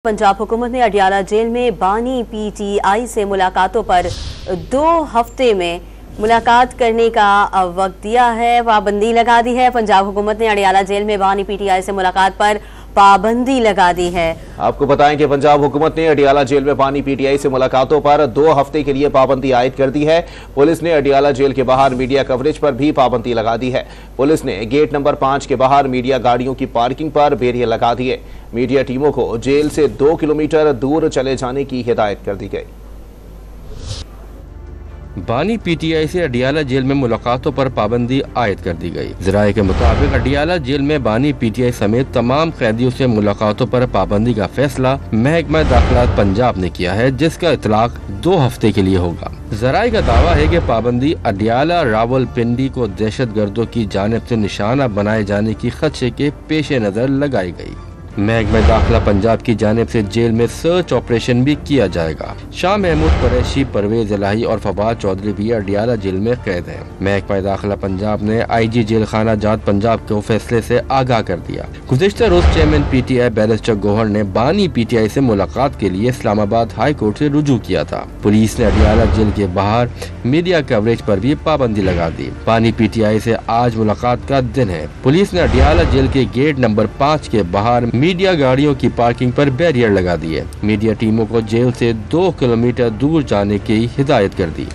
पंजाब हुकूमत ने अडियाला जेल में बानी पीटीआई से मुलाकातों पर 2 हफ्ते में मुलाकात करने का वक्त दिया है, पाबंदी लगा दी है। पंजाब हुकूमत ने अडियाला जेल में बानी पीटीआई से मुलाकात पर पाबंदी लगा दी है। आपको बताएं कि पंजाब हुकूमत ने अडियाला जेल में बानी पीटीआई से मुलाकातों पर 2 हफ्ते के लिए पाबंदी आयद कर दी है। पुलिस ने अडियाला जेल के बाहर मीडिया कवरेज पर भी पाबंदी लगा दी है। पुलिस ने गेट नंबर 5 के बाहर मीडिया गाड़ियों की पार्किंग पर बैरियर लगा दिए। मीडिया टीमों को जेल से 2 किलोमीटर दूर चले जाने की हिदायत कर दी गई। बानी पीटीआई से अडियाला जेल में मुलाकातों पर पाबंदी आयद कर दी गई। ज़राए के मुताबिक अडियाला जेल में बानी पीटीआई समेत तमाम कैदियों से मुलाकातों पर पाबंदी का फैसला महकमा दाखिला पंजाब ने किया है, जिसका इतलाक 2 हफ्ते के लिए होगा। ज़राए का दावा है कि पाबंदी अडियाला रावलपिंडी को दहशत गर्दों की जानिब से निशाना बनाए जाने की खदशे के पेश नज़र लगाई गई। महकमा दाखिला पंजाब की जानिब से जेल में सर्च ऑपरेशन भी किया जाएगा। शाह महमूद कुरैशी, परवेज इलाही और फवाद चौधरी भी अडियाला जेल में कैद हैं। महकमा दाखिला पंजाब ने IG जेल खाना जात पंजाब को फैसले से आगाह कर दिया। गुज़िश्ता रोज चेयरमैन PTI बैरिस्टर गौहर ने बानी PTI से मुलाकात के लिए इस्लामाबाद हाई कोर्ट से रुजू किया था। पुलिस ने अडियाला जेल के बाहर मीडिया कवरेज पर भी पाबंदी लगा दी। बानी PTI से आज मुलाकात का दिन है। पुलिस ने अडियाला जेल के गेट नंबर 5 के बाहर मीडिया गाड़ियों की पार्किंग पर बैरियर लगा दिए। मीडिया टीमों को जेल से 2 किलोमीटर दूर जाने की हिदायत कर दी।